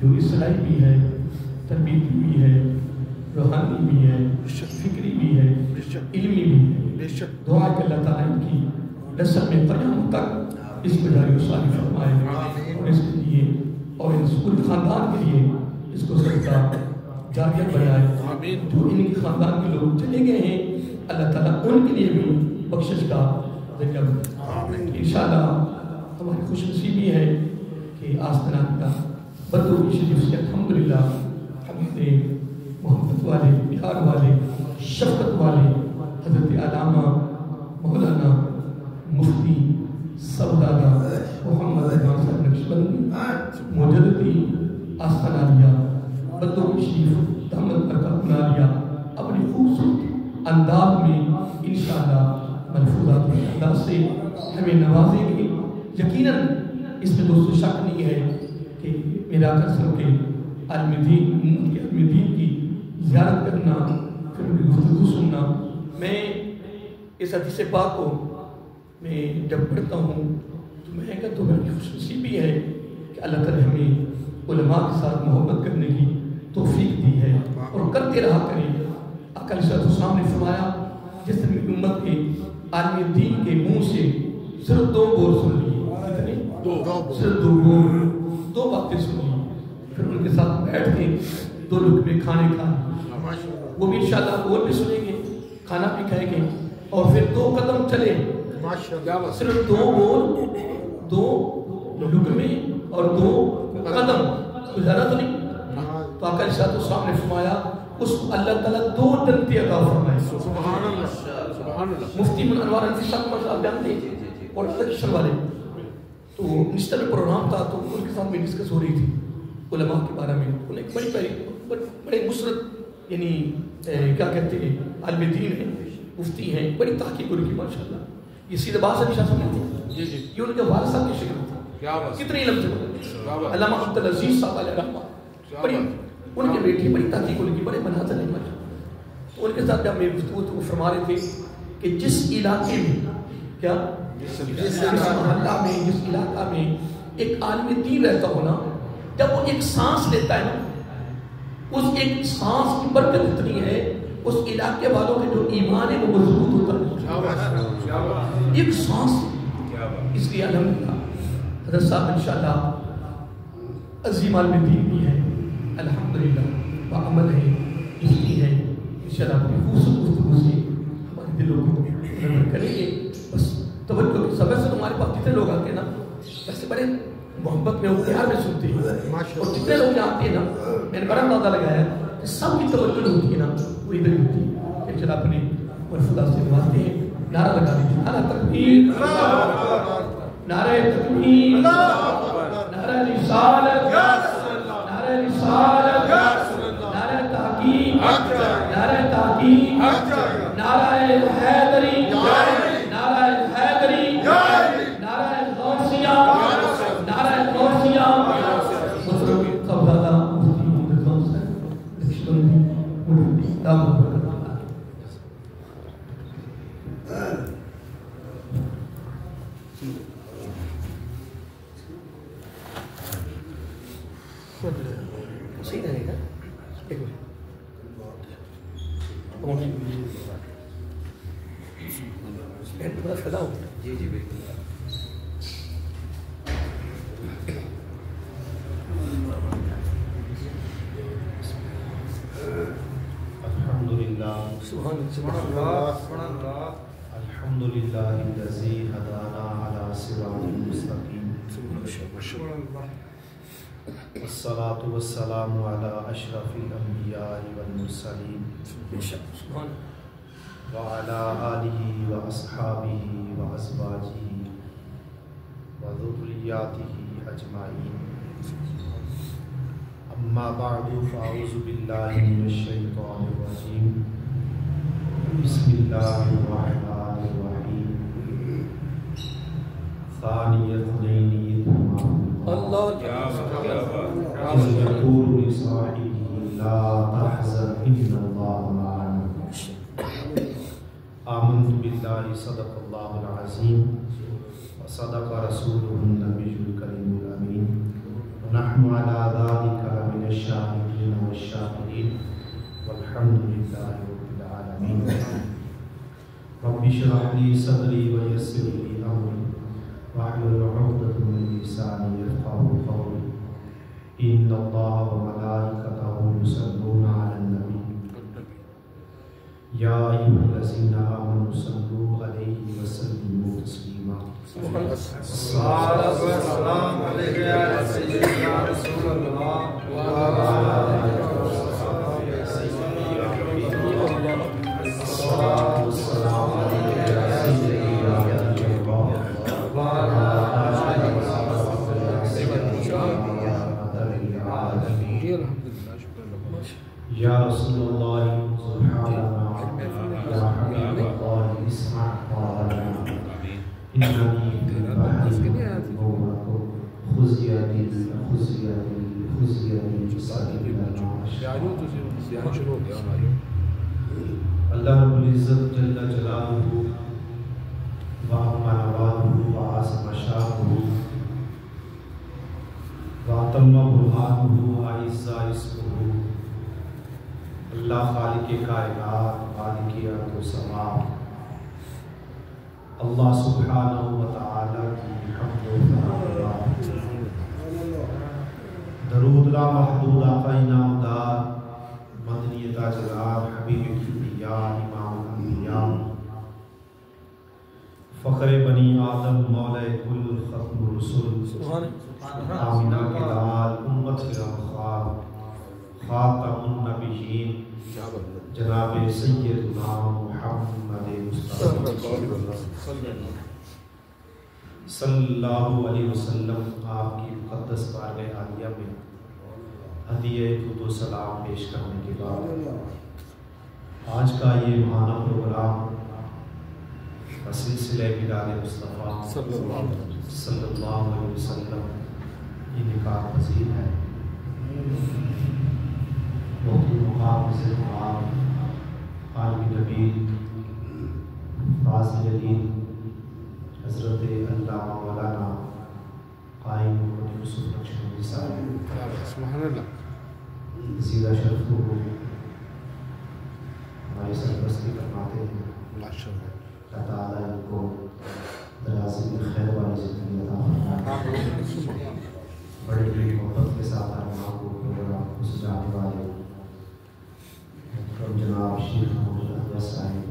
جو اصلاحی بھی ہے، تربیتی بھی ہے، روحانی بھی ہے، فکری بھی ہے، علمی بھی ہے۔ دعا کہ اللہ تعالیٰ ان کی نسل میں قیامت تک اس کو جاری و ساری فرمائے، اور اس کے لیے اور اس پورے خاندان کے لیے اس کو صدقہ جاریہ بنائے۔ جو ان کے خاندان کے لوگ چلے گئے ہیں اللہ تعالیٰ ان کے لیے بھی بخشش کا ذریعہ بنائے۔ انشاءاللہ ہماری خوش نصیبی ہے کہ آستانہ کا بدو کی شریف سے الحمدللہ ہمارے محبت والے، پیار والے، شفقت والے حضرت علامہ مولانا مفتی سردادا محمد احمد صاحب نقشبندی مجددی آستانہ لیا بدو کی شریف دامت برکت بنا لیا اپنی خوبصورت انداز میں انشاءاللہ ملفوظات کے انداز سے ہمیں نوازیں گے۔ یقیناً اس میں دوستو شک نہیں ہے کہ میرا کسر کے عالم دین کی زیارت کرنا، پھر ان کی گفتگو سننا، میں اس حدیث پاک کو میں جب پڑھتا ہوں تو میں کہتا ہوں میری خوش نصیبی ہے کہ اللہ تعالی ہمیں علماء کے ساتھ محبت کرنے کی توفیق دی ہے اور کرتے رہا کریں۔ آقا علیہ السلام نے فرمایا جس نے امت کے عالم دین کے منہ سے صرف دو بول سن لی، کتنے؟ صرف دو بول، دو باتیں سن لی، پھر ان کے ساتھ بیٹھ کے دو لقمے کھانے کھائے، وہ بھی انشاءاللہ اور بھی سنیں گے، کھانا بھی کھائیں گے، اور پھر دو قدم چلے، صرف دو بول، دو لقمے اور دو قدم، کوئی زیادہ تو نہیں۔ تو آقا علیہ السلام نے فرمایا اس کو اللہ تعالیٰ دو جنتی عطا فرمائے۔ سبحان اللہ، سبحان اللہ۔ مفتی من انوار انفی صاحب آپ جانتے ہیں اور الیکشن والے، تو نشتہ میں پروگرام تھا تو ان کے ساتھ میں ڈسکس ہو رہی تھی علماء کے بارے میں۔ انہیں ایک بڑی پیاری بڑے مسرت یعنی کیا کہتے ہیں عالم دین ہیں، مفتی ہیں، بڑی تحقیق ان کی ماشاءاللہ۔ یہ سیدھے باز علی شاہ صاحب نے یہ ان کے والد صاحب کی شکل تھی، کتنے علم تھے، علامہ عبدالعزیز صاحب علیہ رحمہ، بڑی ان کے بیٹی بڑی تحقیق ان کی، بڑے مناظر ہیں ماشاءاللہ۔ تو ان کے ساتھ جب میں گفتگو تو فرما رہے تھے کہ جس علاقے میں کیا جس محلہ میں جس علاقہ میں ایک عالم دین رہتا ہونا، جب وہ ایک سانس لیتا ہے نا، اس ایک سانس کی برکت اتنی ہے اس علاقے والوں کے جو ایمان ہے وہ مضبوط ہوتا ہے، ایک سانس۔ اس لیے الحمدللہ حضرت صاحب انشاءاللہ عظیم عالم دین بھی ہے الحمدللہ، باعمل ہے، مفتی ہے، انشاءاللہ اپنی خوبصورت گفتگو سے ہمارے دلوں کو منور کریں گے۔ بس توجہ کی سبب سے تمہارے پاس جتنے لوگ آتے ہیں نا ویسے بڑے محبت میں اور پیار میں سنتے ہیں، اور جتنے لوگ آتے ہیں نا میں نے بڑا اندازہ لگایا ہے کہ سب کی توجہ ہوتی ہے نا وہ ادھر ہوتی ہے۔ انشاءاللہ اپنے مرفوضات سے نوازتے ہیں، نعرہ لگا دیجیے، نعرہ تکبیر، نعرہ تکبیر، نعرہ رسالت، نعرہ رسالت، نعرہ تحقیق، نعرہ تحقیق، نعرہ حیدری، نعرہ حیدری، نعرہ غوثیہ، نعرہ غوثیہ۔ مطلب صاحبزادہ مفتی محمد صاحب نقشبندی مفتی دامت برکت اللہ۔ صحیح رہے گا ایک منٹ بڑا فائدہ ہوتا ہے۔ جی جی بالکل۔ الحمدللہ سبحان اللہ، الحمدللہ الذی ہدانا علی صراط مستقیم، والصلاة والسلام علی اشرف الانبیاء والمرسلین، وعلی آلہ واصحابہ وازواجہ وذریاتہ اجمعین۔ اما بعد فاعوذ باللہ من الشیطان الرجیم، بسم اللہ الرحمن الرحیم۔ ثانی اثنین اللہ إذ يقول لصاحبه لا تحزن إن الله معنا آمنت بالله صدق الله العظيم وصدق رسوله النبي الكريم الأمين ونحن على ذلك الشاهدين والشاكرين والحمد لله رب العالمين. رب اشرح لي صدري ويسر لي امري واحلل عقدة من لساني يفقهوا قولي. ان الله وملائكته يصلون على النبي يا ايها الذين امنوا صلوا عليه وسلموا تسليما. الصلاة والسلام عليك يا سيدنا رسول الله وعلى آلك وصحبه يا سيدي يا حبيب الله. الصلاة والسلام عليك يا سيدي يا نبي الله وعلى آلك وصحبه يا سيدي يا رحمة للعالمين. يا رسول الله سبحان الله يا حبيب الله اسمع قولنا إنني في البحر مغرق خذ يدي اللہ رب العزت جل جلالہ وعما نوالہ وعظم شانہ واتم برہانہ وعز اسمہ، اللہ خالق کائنات مالک ارض و سماء، اللہ سبحانہ وتعالی کی حمد و ثنا، درود لا محدود آقا انعامدار مدنی تاجدار حبیب کبریاء امام الانبیاء فخر بنی آدم مولا کل ختم الرسل آمینہ کے لال امت فرمخوار خاتم النبیین جناب سیدنا محمد مصطفیٰ صلی اللہ علیہ وسلم آپ کی مقدس بارگاہ عالیہ میں ہدیہ درود و سلام پیش کرنے کے بعد آج کا یہ ماہانہ پروگرام سلسلہ میلاد مصطفیٰ صلی اللہ علیہ وسلم یہ نکات پذیر ہے. بہت مقام عزت مقام عالم نبی فاضل جلیل حضرت علامہ مولانا قائم محمد یوسف نقشبندی صاحب سبحان اللہ زیدہ شرف کو ہماری سرپرستی فرماتے ہیں. اللہ تعالیٰ ان کو دراز خیر والی زندگی عطا فرمائے. بڑی ہی محبت کے ساتھ ارمان کو پروگرام کو سجانے والے محترم جناب شیخ محمد احمد صاحب،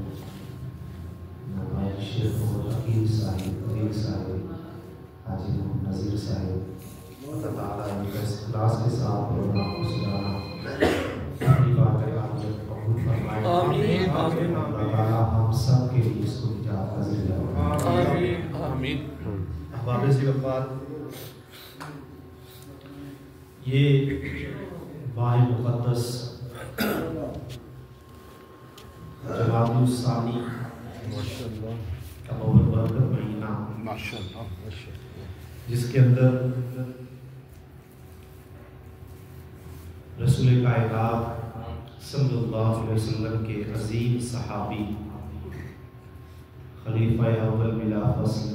نمائش شیخ محمد عقیل صاحب، عقیل صاحب، حاجی محمد نذیر صاحب، اللہ تعالیٰ ان کا اخلاص کے ساتھ پروگرام کو سجانا اپنی بات عالیت قبول فرمائے. اللہ تعالیٰ ہم سب کے لیے اس کو نجات کا ذریعہ بنائے. آمین. احباب ذی وقار، یہ ماہ مقدس جمادی الثانی کا بہت برکت مہینہ جس کے اندر رسول کائنات صلی اللہ علیہ وسلم کے عظیم صحابی خلیفہ اول بلا فصل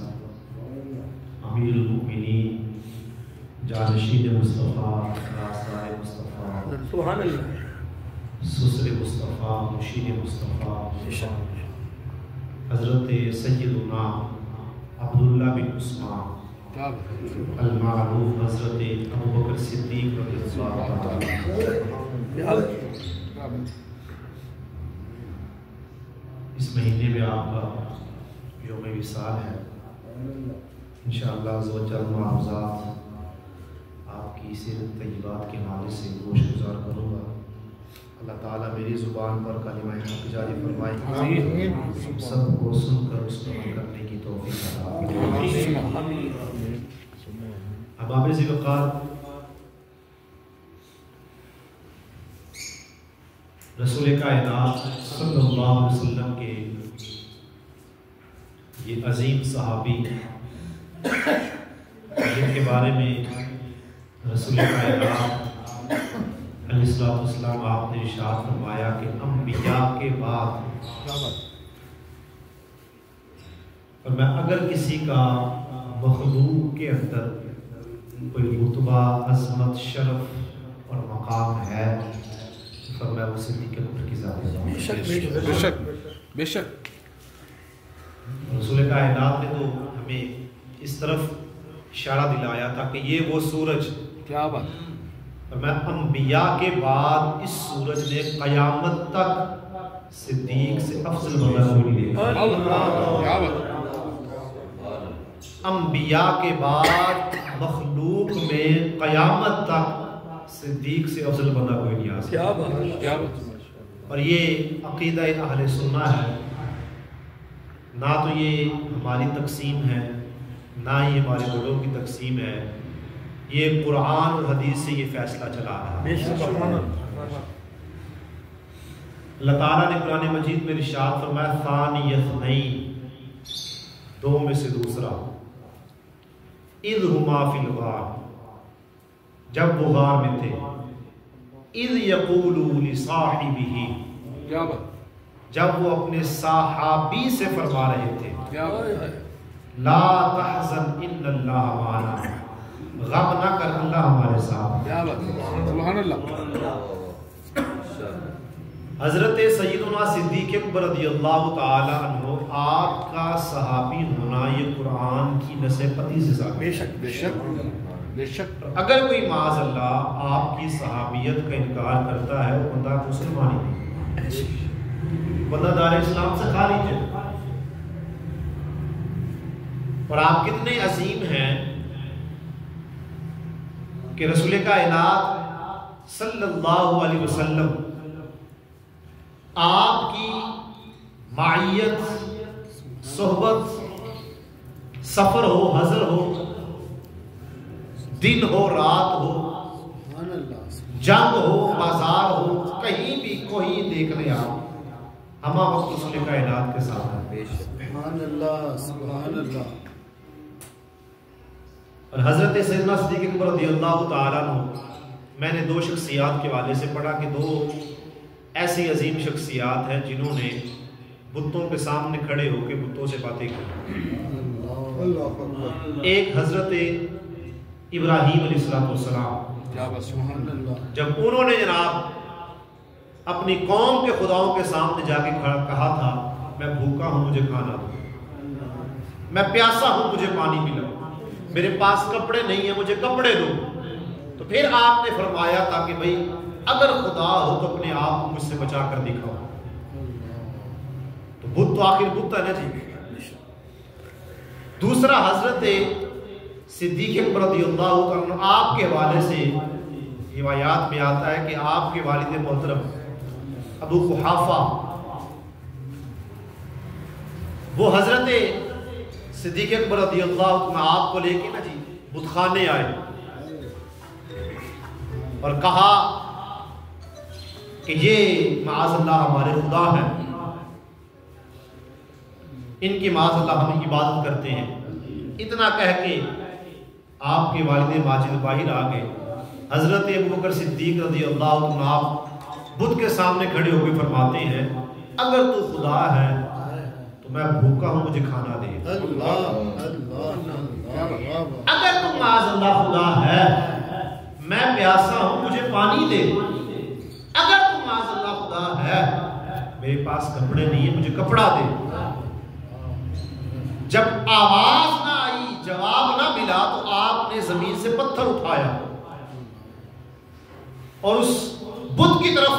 امیر المؤمنین جانشین مصطفیٰ راستہ مصطفیٰ سبحان اللہ سسر مصطفیٰ مشیر مصطفیٰ حضرت سیدنا عبداللہ بن عثمان المعروف حضرت ابوبکر صدیق رضی اللہ تعالی. اس مہینے میں آپ کا یوم وصال ہے. انشاءاللہ عز و جل معروضات آپ کی سیرت طیبات کے حوالے سے گوش گزار کروں گا. اللہ تعالیٰ میری زبان پر کلمہ حق جاری فرمائے، سب کو سن کر اس پر عمل کرنے کی توفیق عطا فرمائے. احباب ذی وقار، رسول کائنات صلی اللہ علیہ وسلم کے یہ عظیم صحابی جن کے بارے میں رسول کائنات علیہ السلام آپ نے ارشاد فرمایا کہ انبیاء کے بعد فرمایا اگر کسی کا مخلوق کے اندر کوئی رتبہ، عظمت، شرف اور مقام ہے، فرمایا وہ صدیق اکبر کی ذات ہے۔ بے شک بے شک۔ رسول کائنات نے تو ہمیں اس طرف اشارہ دلایا تھا کہ یہ وہ سورج، کیا بات، فرمایا انبیاء کے بعد اس سورج نے قیامت تک صدیق سے افضل بندہ کوئی نہیں دیکھا۔ کیا بات، انبیاء کے بعد مخلوق میں قیامت تک صدیق سے افضل بندہ کوئی نہیں آ سکتا۔ کیا بات، کیا بات، اور یہ عقیدہ اہل سنہ ہے، نہ تو یہ ہماری تقسیم ہے، نہ ہی ہمارے بڑوں کی تقسیم ہے، یہ قرآن اور حدیث سے یہ فیصلہ چلا رہا ہے۔ اللہ تعالیٰ نے قرآن مجید میں ارشاد فرمایا ثانی اثنین، دو میں سے دوسرا، اذ ہما فی الغار، جب وہ غار میں تھے، اذ یقول لصاحبہ، کیا بات، جب وہ اپنے صحابی سے فرما رہے تھے کیا بات، لا تحزن ان اللہ معنا، غم نہ کر اللہ ہمارے ساتھ۔ کیا بات، سبحان اللہ۔ حضرت سیدنا صدیق اکبر رضی اللہ تعالی عنہ، آپ کا صحابی ہونا یہ قرآن کی نصیحتی سے ثابت ہے۔ بے شک بے شک بے شک۔ اگر کوئی معاذ اللہ آپ کی صحابیت کا انکار کرتا ہے وہ بندہ مسلمان ہی نہیں، بندہ دار اسلام سے خارج ہے۔ اور آپ کتنے عظیم ہیں کہ رسول کائنات صلی اللہ علیہ وسلم آپ کی معیت، صحبت، سفر ہو، حضر ہو، دن ہو، رات ہو، جنگ ہو، بازار ہو، کہیں بھی کوئی دیکھ لیں آپ، ہمہ وقت رسول کائنات کے ساتھ ہیں۔ سبحان اللہ سبحان اللہ۔ اور حضرت سیدنا صدیق اکبر رضی اللہ تعالیٰ عنہ، میں نے دو شخصیات کے حوالے سے پڑھا کہ دو ایسی عظیم شخصیات ہیں جنہوں نے بتوں کے سامنے کھڑے ہو کے بتوں سے باتیں کی۔ ایک حضرت ابراہیم علیہ السلام، کیا بات، سبحان اللہ۔ جب انہوں نے جناب اپنی قوم کے خداؤں کے سامنے جا کے کہا تھا میں بھوکا ہوں مجھے کھانا دو، میں پیاسا ہوں مجھے پانی پلاؤ، میرے پاس کپڑے نہیں ہیں مجھے کپڑے دو، تو پھر آپ نے فرمایا تھا کہ بھئی اگر خدا ہو تو اپنے آپ کو مجھ سے بچا کر دکھاؤ۔ تو بت تو آخر بت ہے نا جی۔ دوسرا حضرت صدیق اکبر رضی اللہ عنہ، آپ کے حوالے سے روایات میں آتا ہے کہ آپ کے والد محترم ابو قحافہ، وہ حضرت صدیق اکبر رضی اللہ عنہ آپ کو لے کے نا جی بت خانے آئے اور کہا کہ یہ معاذ اللہ ہمارے خدا ہیں، ان کی معاذ اللہ ہم عبادت کرتے ہیں۔ اتنا کہہ کے آپ کے والد ماجد باہر آ گئے۔ حضرت ابوبکر صدیق رضی اللہ عنہ آپ بت کے سامنے کھڑے ہو کے فرماتے ہیں اگر تو خدا ہے تو میں بھوکا ہوں مجھے کھانا دے، اگر تو معاذ اللہ خدا ہے میں پیاسا ہوں مجھے پانی دے، اگر تو معاذ اللہ خدا ہے میرے پاس کپڑے نہیں ہیں مجھے کپڑا دے۔ جب آواز نہ آئی، جواب نہ ملا، تو آپ نے زمین سے پتھر اٹھایا اور اس بت کی طرف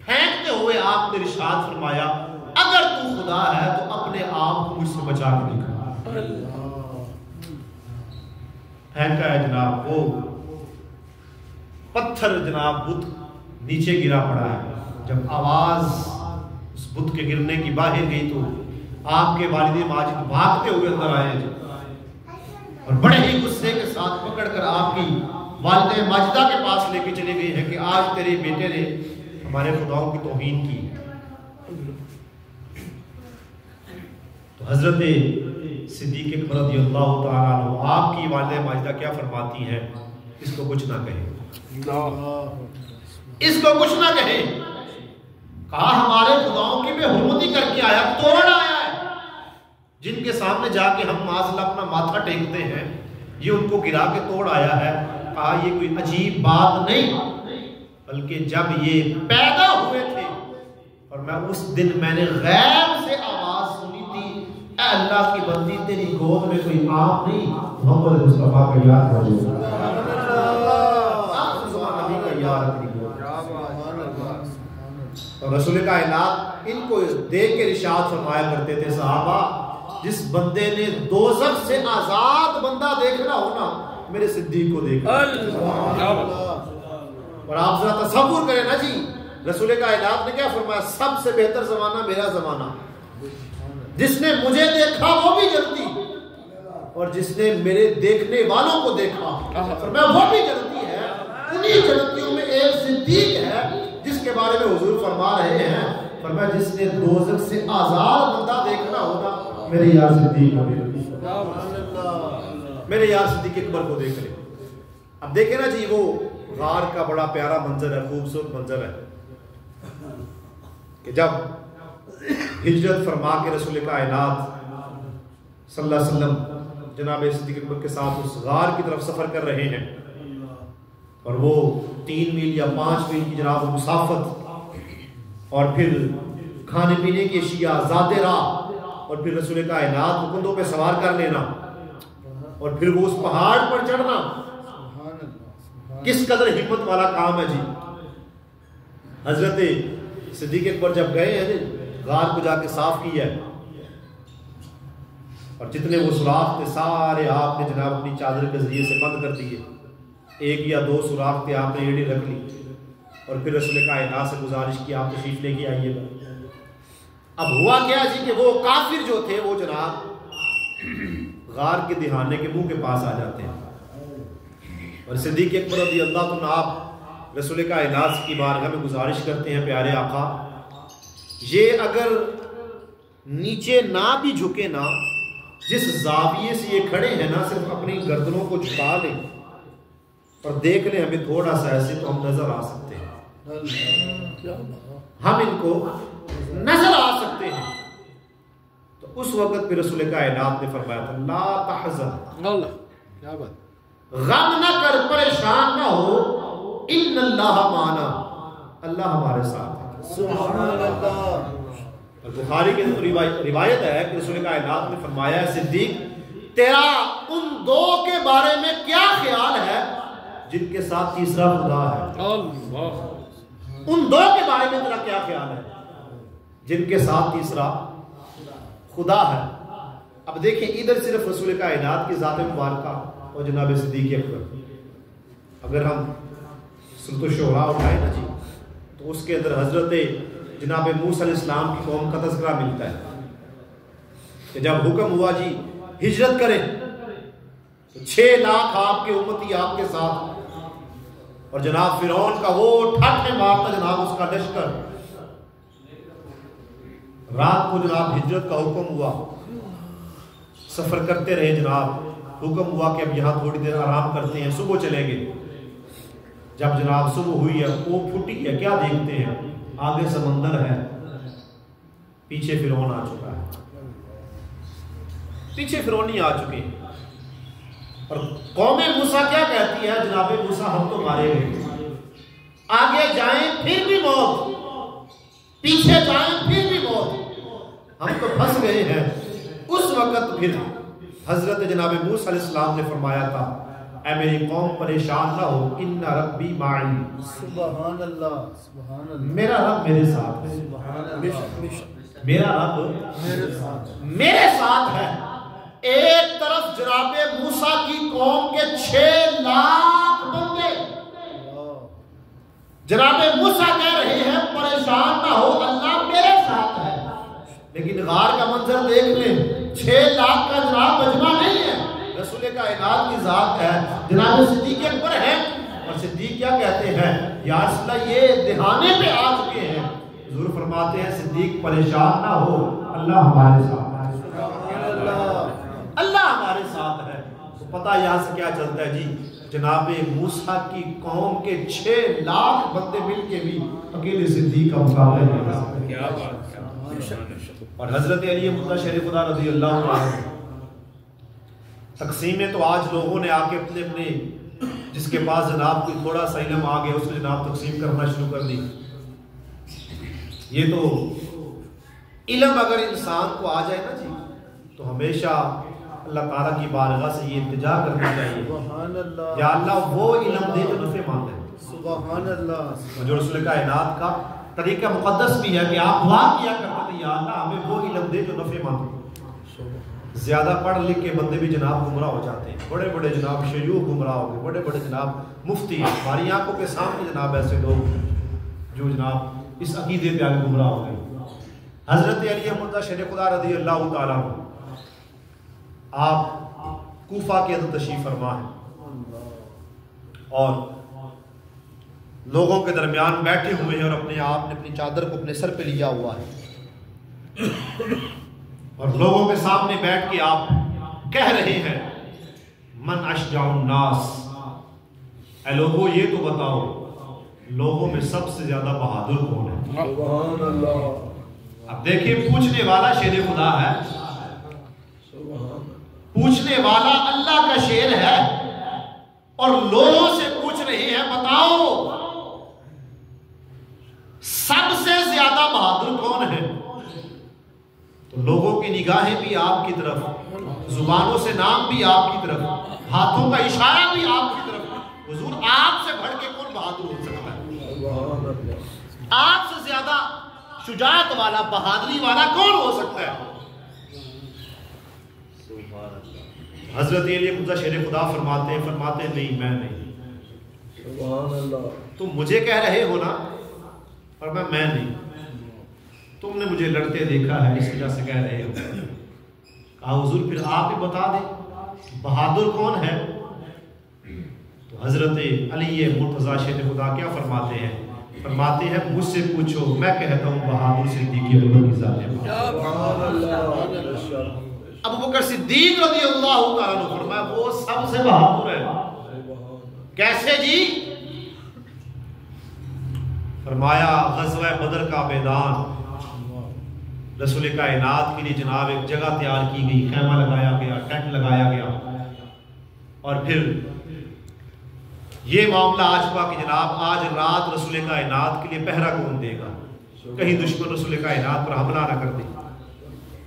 پھینکتے ہوئے آپ نے ارشاد فرمایا اگر تو خدا ہے تو اپنے آپ کو مجھ سے بچا کے دکھا۔ پھینکا ہے جناب، وہ پتھر جناب بت نیچے گرا پڑا ہے۔ جب آواز اس بت کے گرنے کی باہر گئی تو آپ کے والد ماجد بھاگتے ہوئے اندر آئے اور بڑے ہی غصے کے ساتھ پکڑ کر آپ کی والد ماجدہ کے پاس لے کے چلے گئے ہیں کہ آج تیرے بیٹے نے ہمارے خداؤں کی توہین کی۔ تو حضرت صدیق اکبر رضی اللہ تعالیٰ عنہ آپ کی والدہ ماجدہ کیا فرماتی ہیں، اس کو کچھ نہ کہیں، اس کو کچھ نہ کہیں۔ کہا ہمارے خداؤں کی بے حرمتی کر کے آیا، توڑ آیا ہے، جن کے سامنے جا کے ہم معاذ اللہ اپنا ماتھا ٹیکتے ہیں، یہ ان کو گرا کے توڑ آیا ہے، کہا یہ کوئی عجیب بات نہیں، بلکہ جب یہ پیدا ہوئے تھے اور میں اس دن میں نے غیب سے آواز سنی تھی، اے اللہ کی بندی تیری گود میں کوئی آپ نہیں، محمد مصطفیٰ کا یاد رکھو، نبی کا یاد رکھو۔ اور رسول کائنات ان کو دیکھ کے ارشاد فرمایا کرتے تھے صحابہ، جس بندے نے دوزخ سے آزاد بندہ دیکھنا ہو نا، میرے صدیق کو دیکھنا۔ اور آپ ذرا تصور کریں نا جی، رسول کائنات نے کیا فرمایا، سب سے بہتر زمانہ میرا زمانہ، جس نے مجھے دیکھا وہ بھی جنتی، اور جس نے میرے دیکھنے والوں کو دیکھا فرمایا وہ بھی جنتی ہے۔ انہی جنتیوں میں ایک صدیق ہے جس کے بارے میں حضور فرما رہے ہیں، فرمایا جس نے دوزخ سے آزاد بندہ دیکھنا ہوگا میرے یار صدیق کو دیکھ، میرے یار صدیق اکبر کو دیکھ لے۔ اب دیکھیں نا جی، وہ غار کا بڑا پیارا منظر ہے، خوبصورت منظر ہے کہ جب ہجرت فرما کے رسول کائنات صلی اللہ علیہ وسلم جناب صدیق اکبر کے ساتھ اس غار کی طرف سفر کر رہے ہیں، اور وہ 3 میل یا 5 میل کی جناب مسافت، اور پھر کھانے پینے کی اشیاء، زاد راہ، اور پھر رسول کائنات کو کندھوں پہ سوار کر لینا، اور پھر وہ اس پہاڑ پر چڑھنا، کس قدر ہمت والا کام ہے جی۔ حضرت صدیق اکبر جب گئے ہیں غار کو جا کے صاف کیا ہے، اور جتنے وہ سوراخ تھے سارے آپ نے جناب اپنی چادر کے ذریعے سے بند کر دیے، 1 یا 2 سوراخ تھے آپ نے ایڑی رکھ لی، اور پھر رسول کائنات سے گزارش کی آپ تشریف لے کے آئیے گا۔ اب ہوا کیا جی کہ وہ کافر جو تھے وہ جناب غار کے دہانے کے منہ کے پاس آ جاتے ہیں، اور صدیق اکبر رضی اللہ عنہ آپ رسول کائنات کی بارگاہ میں گزارش کرتے ہیں، پیارے آقا یہ اگر نیچے نہ بھی جھکے نا، جس زاویے سے یہ کھڑے ہیں نا، صرف اپنی گردنوں کو جھکا لیں اور دیکھ لیں ہمیں تھوڑا سا ایسے تو ہم نظر آ سکتے ہیں، ہم ان کو نظر آ سکتے ہیں۔ تو اس وقت پہ رسول کائنات نے فرمایا تھا لا تحزن، کیا بات، غم نہ کر، پریشان نہ ہو، ان اللہ معنا، اللہ ہمارے ساتھ ہے۔ سبحان اللہ۔ بخاری کے روایت ہے کہ رسول کائنات نے فرمایا ہے صدیق تیرا ان 2 کے بارے میں کیا خیال ہے جن کے ساتھ تیسرا خدا ہے؟ ان 2 کے بارے میں تیرا کیا خیال ہے جن کے ساتھ تیسرا خدا ہے؟ اب دیکھیں ادھر صرف رسول کائنات کی ذات مبارکہ اور جناب صدیق اکبر، اگر ہم سورۃ الشعراء اٹھائیں نا جی، تو اس کے اندر حضرت جناب موسیٰ علیہ السلام کی قوم کا تذکرہ ملتا ہے کہ جب حکم ہوا جی ہجرت کریں تو 6 لاکھ آپ کے امتی آپ کے ساتھ، اور جناب فرعون کا وہ ٹھاٹھے مارتا جناب اس کا لشکر، رات کو جناب ہجرت کا حکم ہوا، سفر کرتے رہے جناب، حکم ہوا کہ اب یہاں تھوڑی دیر آرام کرتے ہیں، صبح چلیں گے۔ جب جناب صبح ہوئی ہے، وہ پھٹی ہے، کیا دیکھتے ہیں آگے سمندر ہے، پیچھے فرعون آ چکا ہے، پیچھے فرعونی آ چکے ہیں، اور قوم موسیٰ کیا کہتی ہے جناب موسیٰ ہم تو مارے گئے، آگے جائیں پھر بھی موت، پیچھے جائیں پھر بھی موت، ہم تو پھنس گئے ہیں۔ اس وقت پھر حضرت جناب موسیٰ علیہ السلام نے فرمایا تھا اے میری قوم پریشان نہ ہو، ان ربی معی، سبحان اللہ، سبحان اللہ، میرا رب میرے ساتھ ہے، میرا رب میرے ساتھ ہے۔ ایک طرف جناب موسیٰ کی قوم کے 6 لاکھ بندے، جناب موسیٰ کہہ رہے ہیں پریشان نہ ہو اللہ میرے ساتھ ہے، لیکن غار کا منظر دیکھ لیں، 6 لاکھ کا جناب مجمع نہیں ہے، رسول کائنات کی ذات ہے، جناب صدیق اکبر ہے، اور صدیق کیا کہتے ہیں یا رسول اللہ یہ دہانے پہ آ چکے ہیں، حضور فرماتے ہیں صدیق پریشان نہ ہو اللہ ہمارے ساتھ ہے، اللہ ہمارے ساتھ ہے۔ تو پتہ یہاں سے کیا چلتا ہے جی، جناب موسیٰ کی قوم کے 6 لاکھ بندے مل کے بھی اکیلے صدیق کا مقابلہ نہیں کر سکتے۔ کیا بات، اور حضرت علی مطلع شریف خدا رضی اللہ عنہ تقسیمیں تو آج لوگوں نے آ کے اپنے اپنے جس کے پاس جناب کوئی تھوڑا سا علم آ گیا اس کو جناب تقسیم کرنا شروع کر دی. یہ تو علم اگر انسان کو آ جائے نا جی تو ہمیشہ اللہ تعالیٰ کی بارگاہ سے یہ التجا کرنی چاہیے سبحان اللہ یا اللہ وہ علم دے جو نفع مند ہے. سبحان اللہ جو رسول کائنات کا طریقہ مقدس بھی ہے کہ آپ دعا کیا کرتے تھے یا اللہ ہمیں وہ علم دے جو نفع مند ہو. زیادہ پڑھ لکھ کے بندے بھی جناب گمراہ ہو جاتے ہیں. بڑے بڑے جناب شیوخ گمراہ ہو گئے, بڑے بڑے جناب مفتی ہماری آنکھوں کے سامنے جناب ایسے لوگ جو جناب اس عقیدے پہ آگے گمراہ ہو گئے. حضرت علی مرتضیٰ شیر خدا رضی اللہ تعالیٰ عنہ آپ کوفہ کے اندر تشریف فرما ہے اور لوگوں کے درمیان بیٹھے ہوئے ہیں اور اپنے آپ نے اپنی چادر کو اپنے سر پہ لیا ہوا ہے اور لوگوں کے سامنے بیٹھ کے آپ کہہ رہے ہیں من اشجع الناس, اے لوگوں یہ تو بتاؤ لوگوں میں سب سے زیادہ بہادر کون ہے. سبحان اللہ. اب دیکھیں پوچھنے والا شیر خدا ہے, پوچھنے والا اللہ کا شیر ہے اور لوگوں سے پوچھ رہے ہیں بتاؤ سب سے زیادہ بہادر کون ہے. تو لوگوں کی نگاہیں بھی آپ کی طرف, زبانوں سے نام بھی آپ کی طرف, ہاتھوں کا اشارہ بھی آپ کی طرف. حضور آپ سے بڑھ کے کون بہادر ہو سکتا ہے؟ آپ سے زیادہ شجاعت والا بہادری والا کون ہو سکتا ہے؟ حضرت علی مرتضیٰ شیر خدا فرماتے ہیں نہیں میں نہیں. سبحان اللہ. تم مجھے کہہ رہے ہو نا, اور میں نہیں, تم نے مجھے لڑتے دیکھا ہے اس وجہ سے کہہ رہے ہو. کہا حضور پھر آپ ہی بتا دیں بہادر کون ہے. تو حضرت علی مرتضیٰ شیر خدا کیا فرماتے ہیں مجھ سے پوچھو میں کہتا ہوں بہادر صدیق اکبر کی ذات ہے. سبحان اللہ. ابو بکر صدیق رضی اللہ تعالیٰ عنہ فرمایا وہ سب سے بہادر ہے. کیسے جی؟ فرمایا غزوہ بدر کا میدان, رسول کائنات کے لیے جناب ایک جگہ تیار کی گئی, خیمہ لگایا گیا, ٹینٹ لگایا گیا, اور پھر یہ معاملہ آج ہوا کہ جناب آج رات رسول کائنات کے لیے پہرا کون دے گا, کہیں دشمن رسول کائنات پر حملہ نہ کر دے.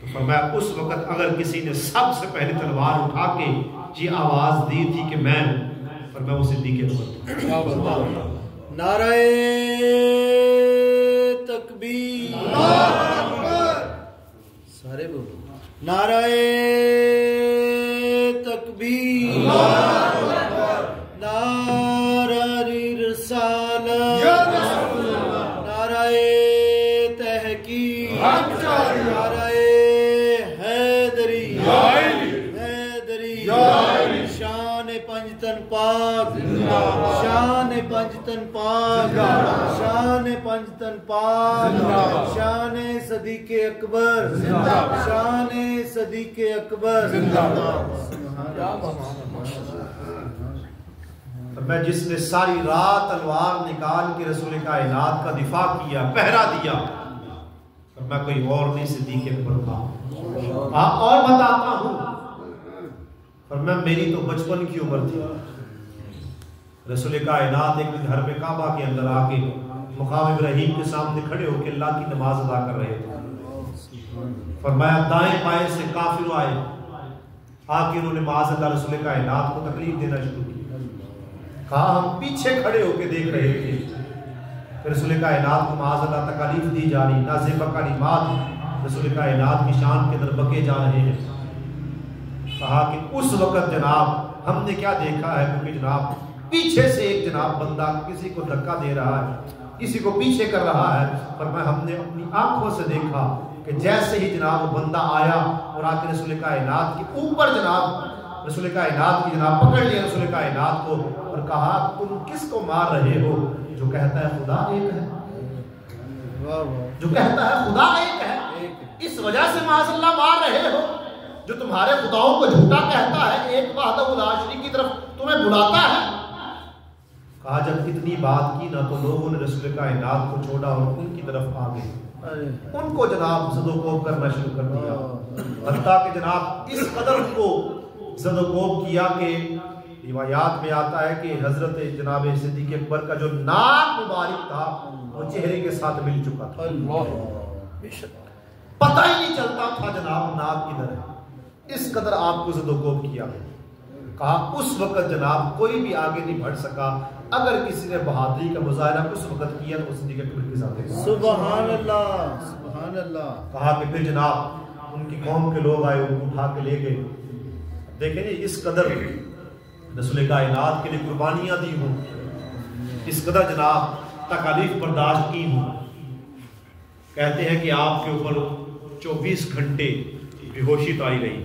تو فرمایا اس وقت اگر کسی نے سب سے پہلے تلوار اٹھا کے یہ آواز دی تھی کہ میں ہوں, فرمایا وہ صدیق اکبر. نعرہ تکبیر, سارے بولو نعرہ تکبیر, نعرہ رسالت, نعرہ تحقیق, نعرہ حیدری, شان پنجتن پاک, شان پنجتن پاک, شان پنجتن پاک, شان صدیق اکبر, شان صدیق اکبر. میں جس نے ساری رات تلوار نکال کے رسول کائنات کا دفاع کیا, پہرا دیا, میں کوئی اور نہیں صدیق اکبر تھا. اور بتاتا ہوں, اور میں میری تو بچپن کی عمر تھی. رسول کائنات ایک دن گھر میں کعبہ کے اندر آ کے مقام ابراہیم کے سامنے کھڑے ہو کے اللہ کی نماز ادا کر رہے تھے. فرمایا دائیں بائیں سے کافر آئے, آ کے انہوں نے معاذ اللہ رسول کائنات کو تکلیف دینا شروع کی. کہا ہم پیچھے کھڑے ہو کے دیکھ رہے تھے, رسول کائنات کو معاذ اللہ تکالیف دی جا رہی, نازیبہ کلمات رسول کائنات کی شان کے اندر بکے جا رہے ہیں. کہا کہ اس وقت جناب ہم نے کیا دیکھا ہے, کیونکہ جناب پیچھے سے ایک جناب بندہ کسی کو دھکا دے رہا ہے, کسی کو پیچھے کر رہا ہے. فرمایا ہم نے اپنی آنکھوں سے دیکھا کہ جیسے ہی جناب وہ بندہ آیا اور آ کے رسول کائنات کے اوپر جناب رسول کائنات کی جناب پکڑ لیا رسول کائنات کو اور کہا تم کس کو مار رہے ہو جو کہتا ہے خدا ایک ہے, جو کہتا ہے خدا ایک ہے, اس وجہ سے معاذ اللہ مار رہے ہو. جو تمہارے خداؤں کو جھوٹا کہتا ہے, ایک وحدہ لا شریک کی طرف تمہیں بلاتا ہے. کہا جب اتنی بات کی نہ تو لوگوں نے رسول کائنات کو چھوڑا اور ان کی طرف آ گئے, ان کو جناب زد و کوب کرنا شروع کر دیا. حتیٰ کہ جناب اس قدر کو زد و کوب کیا کہ روایات میں آتا ہے کہ حضرت جناب صدیق اکبر کا جو ناک مبارک تھا وہ چہرے کے ساتھ مل چکا تھا، پتہ ہی نہیں چلتا تھا جناب ناک کدھر ہے، اس قدر آپ کو زد و کوب کیا۔ کہا اس وقت جناب کوئی بھی آگے نہیں بڑھ سکا، اگر کسی نے بہادری کا مظاہرہ اس وقت کیا تو صدیق اکبر کے ساتھ۔ سبحان اللہ سبحان اللہ۔ کہا کہ پھر جناب ان کی قوم کے لوگ آئے، ان کو اٹھا کے لے گئے۔ دیکھیں جی اس قدر رسول کائنات کے لیے قربانیاں دی ہوں، اس قدر جناب تکالیف برداشت کی ہوں۔ کہتے ہیں کہ آپ کے اوپر 24 گھنٹے بے ہوشی تاری رہی،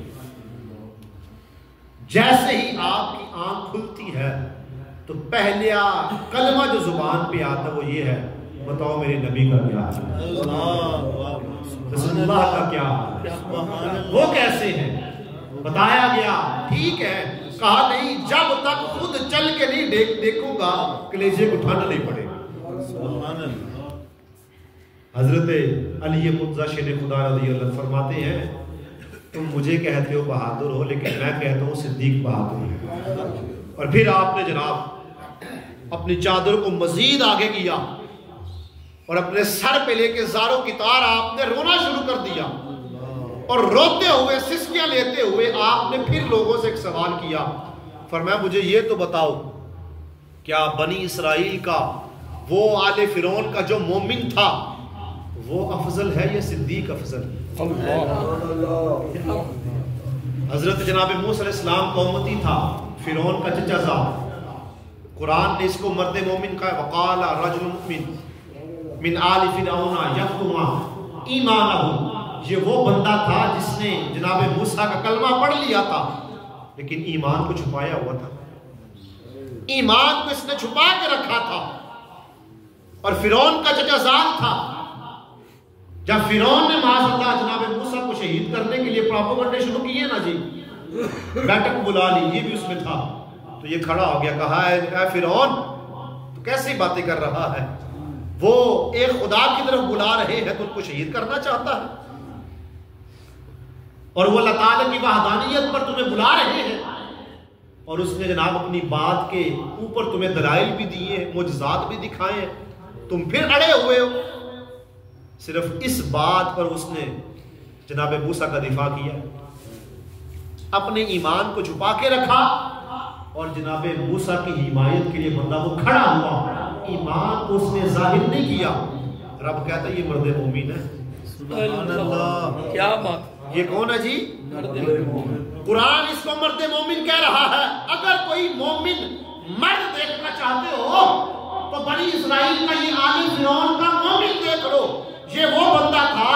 جیسے ہی آپ کی آنکھ کھلتی ہے تو پہلا کلمہ جو زبان پہ آتا ہے وہ یہ ہے، بتاؤ میرے نبی کا کیا حال ہے، رسول اللہ کا کیا حال ہے، وہ کیسے ہیں؟ بتایا گیا ٹھیک ہے، کہا نہیں جب تک خود چل کے نہیں دیکھوں گا کلیجے کو ٹھنڈ نہیں پڑے گا۔ سبحان اللہ۔ حضرت علی مرتضیٰ شیر خدا رضی اللہ عنہ فرماتے ہیں تم مجھے کہتے ہو بہادر ہو، لیکن میں کہتا ہوں صدیق بہادر ہے۔ اور پھر آپ نے جناب اپنی چادر کو مزید آگے کیا اور اپنے سر پہ لے کے زاروں کی تار آپ نے رونا شروع کر دیا، اور روتے ہوئے سسکیاں لیتے ہوئے آپ نے پھر لوگوں سے ایک سوال کیا، فرمایا مجھے یہ تو بتاؤ کیا بنی اسرائیل کا وہ آل فرعون کا جو مومن تھا وہ افضل ہے یا صدیق افضل ہے؟ حضرت جناب موسیٰ علیہ السلام کا امتی تھا، فرعون کا چچا زاد، قرآن نے اس کو مرد مومن کا وقال رجل مؤمن من آل فرعون یکتم ایمانہ، یہ وہ بندہ تھا جس نے جناب موسیٰ کا کلمہ پڑھ لیا تھا لیکن ایمان کو چھپایا ہوا تھا، ایمان کو اس نے چھپا کے رکھا تھا، اور فرعون کا چچا زاد تھا۔ جب فرعون نے معاذ اللہ جناب موسیٰ کو شہید کرنے کے لیے پراپوگنڈے شروع کیے نا جی، بیٹھک بلا لی، یہ بھی اس میں تھا، تو یہ کھڑا ہو گیا، کہا اے فرعون تو کیسی باتیں کر رہا ہے، وہ ایک خدا کی طرف بلا رہے ہیں تو ان کو شہید کرنا چاہتا ہے، اور وہ اللہ تعالیٰ کی وحدانیت پر تمہیں بلا رہے ہیں، اور اس نے جناب اپنی بات کے اوپر تمہیں دلائل بھی دیے ہیں، معجزات بھی دکھائے ہیں، تم پھر اڑے ہوئے ہو۔ صرف اس بات پر اس نے جناب موسیٰ کا دفاع کیا، اپنے ایمان کو چھپا کے رکھا، اور جناب موسیٰ کی حمایت کے لیے بندہ وہ کھڑا ہوا، ایمان کو اس نے ظاہر نہیں کیا۔ رب کہتا ہے یہ مرد مومن ہے۔ سبحان اللہ، کیا بات، یہ کون ہے جی؟ قرآن اس کو مرد مومن کہہ رہا ہے۔ اگر کوئی مومن مرد دیکھنا چاہتے ہو تو بنی اسرائیل کا یہ آل فرعون کا مومن دیکھ لو، یہ وہ بندہ تھا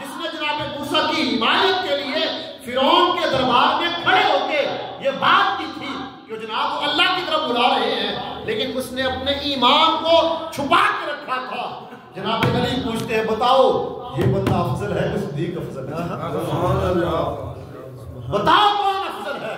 جس نے جناب موسیٰ کی حمایت کے لیے فرعون کے دربار میں کھڑے ہو کے یہ بات کی تھی کہ جناب وہ اللہ کی طرف بلا رہے ہیں، لیکن اس نے اپنے ایمان کو چھپا کے رکھا تھا۔ جناب علی پوچھتے ہیں بتاؤ یہ بندہ افضل ہے کہ صدیق افضل ہے؟ بتاؤ کون افضل ہے؟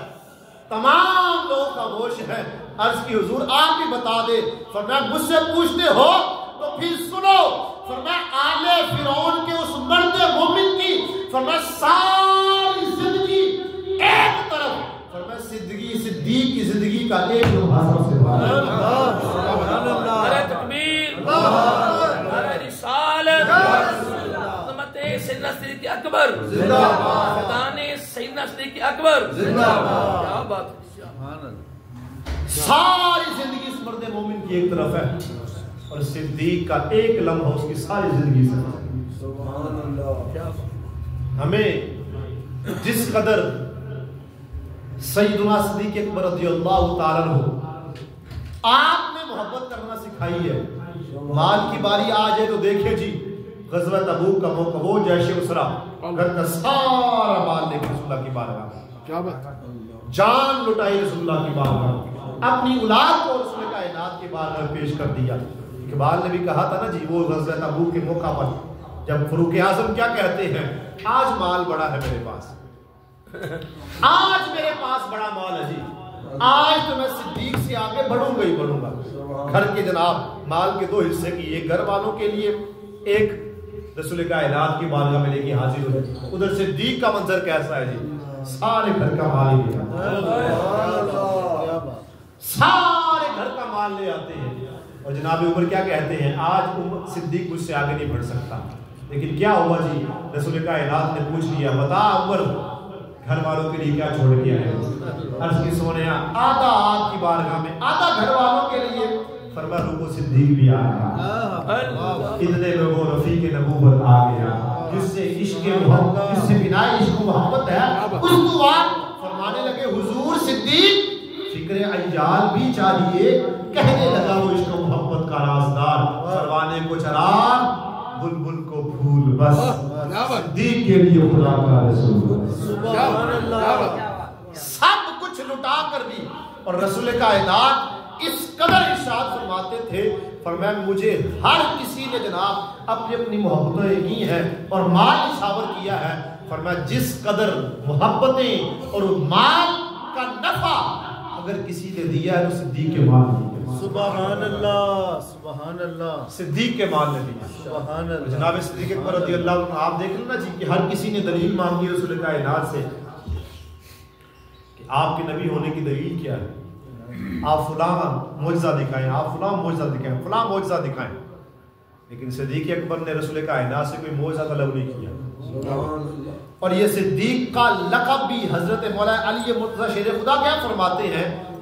تمام لوگوں کا ہوش ہے، عرض کی حضور آپ بھی بتا دے۔ فرمایا مجھ سے پوچھتے ہو تو پھر سنو، فرمایا آل فرعون کے اس مرد مومن کی فرمایا ساری زندگی ایک طرف، فرمایا صدیق کی زندگی کا ایک لمحہ سب سے بڑا۔ نعرہ تکبیر، نعرہ رسالت، عظمت سیدنا صدیق اکبر زندہ باد، فدان سیدنا صدیق اکبر زندہ باد، کیا بات ہے۔ ساری زندگی اس مرد مومن کی ایک طرف ہے، اور صدیق کا ایک لمحہ اس کی ساری زندگی سے۔ سبحان اللہ۔ ہمیں جس قدر سیدنا صدیق اکبر رضی اللہ تعالیٰ عنہ آپ نے محبت کرنا سکھائی ہے۔ مال کی باری آ جائے تو دیکھیں جی، غزوہ تبوک کا موقع، وہ جیش اسرا گھر کا سارا مال لے کے رسول اللہ کی بارگاہ میں، کیا بات، جان لٹائی رسول اللہ کی بارگاہ میں، اپنی اولاد کو رسول کائنات کی بارگاہ میں پیش کر دیا۔ اقبال نے بھی کہا تھا نا جی، وہ غزوہ تبوک کے موقع پر جب فاروق اعظم کیا کہتے ہیں، آج مال بڑا ہے میرے پاس، آج میرے پاس بڑا مال ہے جی، آج تو میں صدیق سے آگے بڑھوں گا ہی بڑھوں گا۔ گھر کے جناب مال کے دو حصے کی، ایک گھر والوں کے لیے، ایک رسول کائنات کی بارگاہ میں لے کے حاضر ہوئے۔ ادھر صدیق کا منظر کیسا ہے جی، سارے گھر کا مال ہی سارے گھر کا مال لے آتے ہیں اور جناب عمر کیا کہتے ہیں آج عمر صدیق مجھ سے آگے نہیں بڑھ سکتا، لیکن کیا ہوا جی، رسول کائنات نے پوچھ لیا بتا عمر گھر والوں کے لیے کیا چھوڑ کے آئے؟ عرض کی سونے آدھا آپ کی بارگاہ میں، آدھا گھر والوں کے لیے، فرمایا رکو صدیق بھی آیا، اتنے لوگوں رفیق نبوت آ گیا جس سے عشق محبت، جس سے بنا عشق محبت ہے استوار فرمانے لگے حضور صدیق فکر عیال بھی چاہیے، کہنے لگا وہ عشق محبت کا رازدار، پروانے کو چراغ بلبل کو پھول، بس صدیق کے لیے خدا کا رسول، سبحان اللہ، سب کچھ لٹا کر بھی، اور رسول کائنات اس قدر ارشاد فرماتے تھے، فرمایا مجھے ہر کسی نے جناب اپنی اپنی محبتیں کی ہیں اور مال نشاور کیا ہے، فرمایا جس قدر محبتیں اور مال کا نفع اگر کسی نے دیا ہے تو صدیق کے مال نے دیا، سبحان اللہ، سبحان اللہ، صدیق کے مال نے دیا، سبحان اللہ۔ جناب صدیق اکبر رضی اللہ عنہ آپ دیکھ لیں نا جی کہ ہر کسی نے دلیل مانگی رسول کائنات سے کہ آپ کے نبی ہونے کی دلیل کیا ہے، آپ فلاں معجزہ دکھائیں، آپ فلاں معجزہ دکھائیں، فلاں معجزہ دکھائیں، لیکن صدیق اکبر نے رسول کائنات سے کوئی معجزہ طلب نہیں کیا، اور یہ صدیق کا لقب بھی حضرت مولا علی مرتضی شیر خدا کیا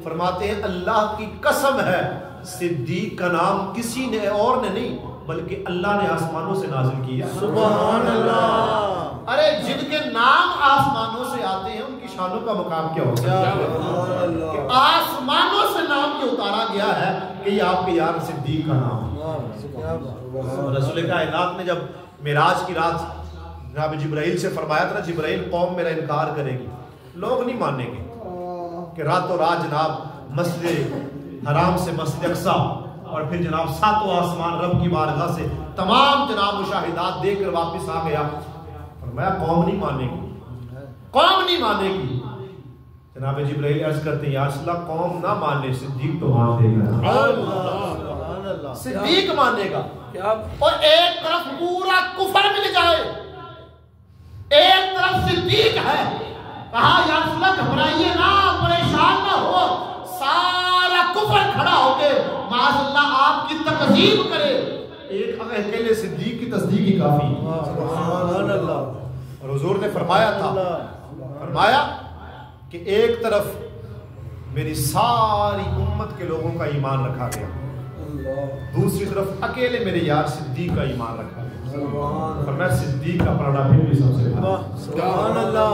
فرماتے ہیں اللہ کی قسم ہے صدیق کا نام کسی نے اور نے نہیں بلکہ اللہ نے آسمانوں سے نازل کیا، سبحان اللہ، ارے جن کے نام آسمانوں سے آتے ہیں ان کی شانوں کا مقام کیا ہوتا ہے کہ آسمانوں سے نام یہ اتارا گیا ہے کہ یہ آپ کے یار صدیق کا نام ہے۔ رسول کائنات نے جب معراج کی رات جناب جبرائیل سے فرمایا تھا نا جبرائیل قوم میرا انکار کرے گی، لوگ نہیں مانیں گے کہ راتوں رات جناب مسجد حرام سے مسجد اقصیٰ اور پھر جناب ساتوں آسمان رب کی بارگاہ سے تمام جناب مشاہدات دے کر واپس آ گیا، فرمایا قوم نہیں مانے گی، قوم نہیں مانے گی۔ جناب جبرائیل عرض کرتے ہیں یا رسول اللہ قوم نہ مانے صدیق تو مان دے گا، صدیق مانے گا، اور ایک طرف پورا کفر مل جائے ایک طرف صدیق ہے، کہا یا رسول اللہ گھبرائیے نہ، پریشان نہ ہو، سارا کفر کھڑا ہو کے معاذ اللہ آپ کی تکذیب کرے، ایک اکیلے صدیق کی تصدیق ہی کافی ہے، سبحان اللہ۔ اور حضور نے فرمایا تھا، فرمایا کہ ایک طرف میری ساری امت کے لوگوں کا ایمان رکھا گیا، دوسری طرف اکیلے میرے یار صدیق کا ایمان رکھا گیا، فرمایا صدیق کا پلڑا پھر بھی سب سے بھاری، سبحان اللہ،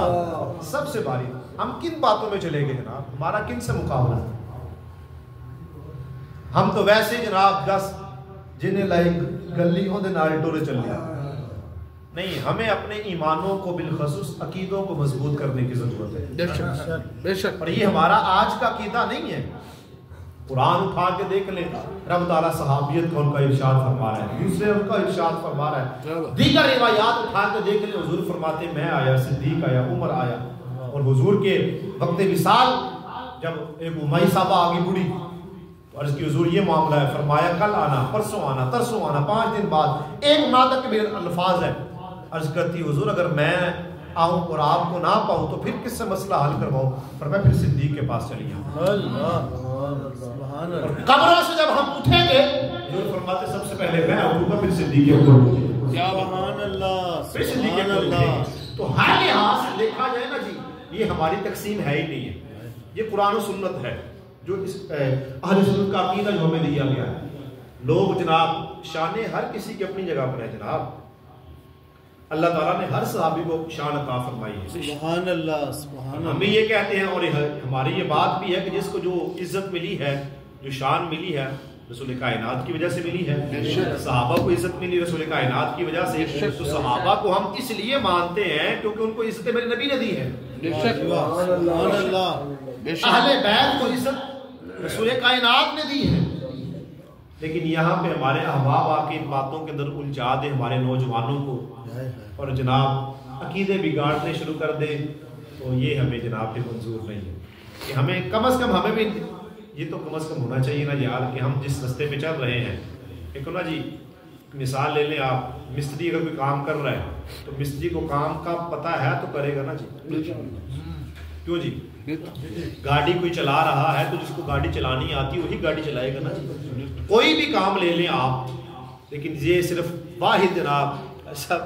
سب سے بھاری۔ ہم کن باتوں میں چلے گئے جناب، ہمارا کن سے مقابلہ ہے؟ ہم تو ویسے جناب دس جنہیں لائے گلی ہوں دے نال ٹورے چل گیا، نہیں ہمیں اپنے ایمانوں کو بالخصوص عقیدوں کو مضبوط کرنے کی ضرورت ہے، بے شک، اور یہ ہمارا آج کا عقیدہ نہیں ہے۔ قرآن اٹھا کے دیکھ لیں، رب تعالیٰ صحابیت کا ان کا ارشاد فرما رہا ہے، دوسرے ان کا ارشاد فرما رہا ہے، دیگر روایات اٹھا کے دیکھ لیں، حضور فرماتے ہیں میں آیا، صدیق آیا، عمر آیا، اور حضور کے وقت وصال جب ایک امیہ صاحبہ آگے بڑھی تو عرض کی حضور یہ معاملہ ہے، فرمایا کل آنا، پرسوں آنا، ترسوں آنا، 5 دن بعد، ایک ماہ تک میرے الفاظ ہے، عرض کرتی حضور اگر میں آؤں اور آپ کو نہ پاؤں تو پھر کس سے مسئلہ حل کرواؤں، فرمایا پھر صدیق کے پاس چلی جاؤں، اور قبروں سے جب ہم اٹھیں گے حضور فرماتے سب سے پہلے میں اٹھوں گا پھر صدیق کے اوپر اٹھیں گے، سبحان اللہ، پھر صدیق کے اوپر اٹھیں گے۔ تو ہر لحاظ سے دیکھا جائے نا جی یہ ہماری تقسیم ہے ہی نہیں ہے، یہ قرآن و سنت ہے جو اس اہل سنت کا عقیدہ جو ہمیں دیا گیا ہے۔ لوگ جناب شان ہر کسی کی اپنی جگہ پر ہے جناب، اللہ تعالیٰ نے ہر صحابی کو شان عطا فرمائی ہے، سبحان اللہ، سبحان ہم اللہ، بھی یہ کہتے ہیں اور ہماری یہ بات بھی ہے کہ جس کو جو عزت ملی ہے، جو شان ملی ہے، رسول کائنات کی وجہ سے ملی ہے، صحابہ کو عزت ملی رسول کائنات کی وجہ سے، تو صحابہ کو ہم اس لیے مانتے ہیں کیونکہ ان کو عزت میرے نبی نے دی ہے، سبحان اللہ، اہل بیت کو عزت رسول کائنات نے دی ہے۔ لیکن یہاں پہ ہمارے احباب آ کے ان باتوں کے اندر الجھا دے ہمارے نوجوانوں کو، اور جناب عقیدے بگاڑنے شروع کر دے، تو یہ ہمیں جناب پہ منظور نہیں ہے، کہ ہمیں کم از کم ہمیں بھی یہ تو کم از کم ہونا چاہیے نا یار کہ ہم جس رستے پہ چل رہے ہیں، ایک نا جی مثال لے لیں آپ، مستری اگر کوئی کام کر رہا ہے تو مستری کو کام کا پتہ ہے تو کرے گا نا جی، کیوں جی؟ گاڑی کوئی چلا رہا ہے تو جس کو گاڑی چلانی آتی ہے وہی گاڑی چلائے گا نا جی. کوئی بھی کام لے لیں آپ، لیکن یہ صرف واحد جناب ایسا،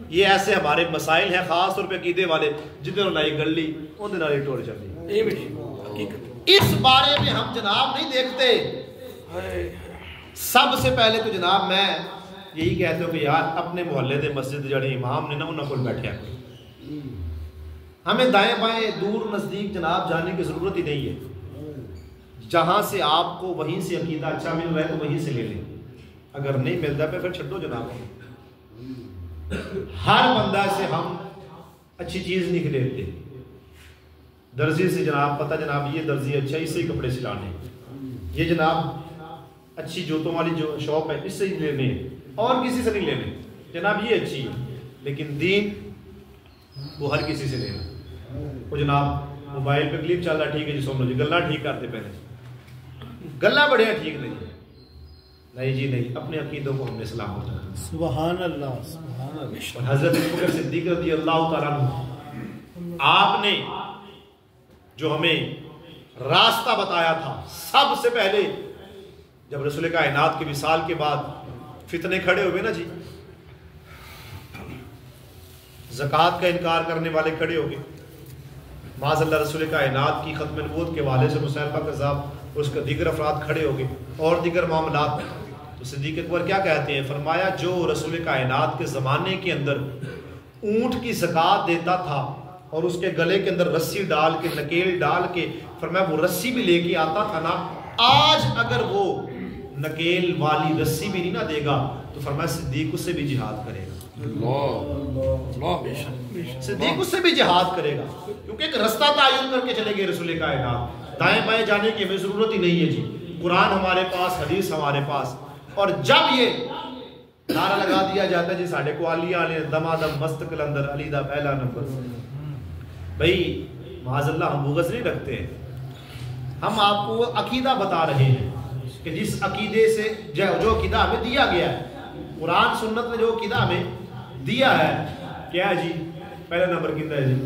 یہ ایسے ہمارے مسائل ہیں خاص طور پہ عقیدے والے، جدھر لائی گلی ان دن والی ٹور چلی. اس بارے میں ہم جناب نہیں دیکھتے. سب سے پہلے تو جناب میں یہی کہتے ہوں کہ یار اپنے محلے دے مسجد جڑے امام نے نا انہوں کو بیٹھے ہیں. ہمیں دائیں بائیں دور نزدیک جناب جانے کی ضرورت ہی نہیں ہے. جہاں سے آپ کو وہیں سے عقیدہ اچھا مل رہا ہے تو وہیں سے لے لیں، اگر نہیں ملتا پھر چھڈو جناب. ہر بندہ سے ہم اچھی چیز نہیں خریدتے. درزی سے جناب پتہ جناب یہ درزی اچھا اس سے ہی کپڑے سلانے، یہ جناب اچھی جوتوں والی جو شاپ ہے اس سے ہی لینے ہیں اور کسی سے نہیں لینے. جناب یہ اچھی ہے، لیکن دین وہ ہر کسی سے لینا. وہ جناب موبائل پہ کلپ چل رہا ٹھیک ہے جی سن لو جی، گلا ٹھیک کرتے پہلے گلا بڑے ٹھیک نہیں جی نہیں. اپنے عقیدوں کو ہم نے سلامت رکھنا. سبحان اللہ سبحان اللہ. اور حضرت ابوبکر صدیق رضی اللہ تعالیٰ عنہ آپ نے جو ہمیں راستہ بتایا تھا، سب سے پہلے جب رسول کائنات کے وصال کے بعد فتنے کھڑے ہوئے نا جی، زکوٰۃ کا انکار کرنے والے کھڑے ہو گئے، معاذ اللہ رسول کائنات کی ختم نبوت کے والے سے مسیلمہ کذاب اور اس کا دیگر افراد کھڑے ہو گئے اور دیگر معاملات. تو صدیق اکبر کیا کہتے ہیں؟ فرمایا جو رسول کائنات کے زمانے کے اندر اونٹ کی زکوٰۃ دیتا تھا اور اس کے گلے کے اندر رسی ڈال کے نکیل ڈال کے فرمایا وہ رسی بھی لے کے آتا تھا نا، آج اگر وہ نکیل والی رسی بھی نہیں نہ دے گا تو فرمایا صدیق اس سے بھی جہاد کرے گا. صدیق اس سے بھی جہاد کرے گا، کیونکہ ایک رستہ تعین کر کے چلے گئے رسول کائنات. دائیں بائیں جانے کی ہمیں ضرورت ہی نہیں ہے جی. قرآن ہمارے پاس، حدیث ہمارے پاس. اور جب یہ نعرہ لگا دیا جاتا ہے جی ساڑھے کو علی آنے دما دم مست کلندر علی دا پہلا نمبر، بھائی معاذ اللہ ہم بغض نہیں رکھتے ہیں، ہم آپ کو عقیدہ بتا رہے ہیں کہ جس عقیدے سے جو عقیدہ ہمیں دیا گیا ہے، قرآن سنت نے جو عقیدہ ہمیں دیا ہے کیا ہے جی؟ پہلا نمبر کتنا ہے جی؟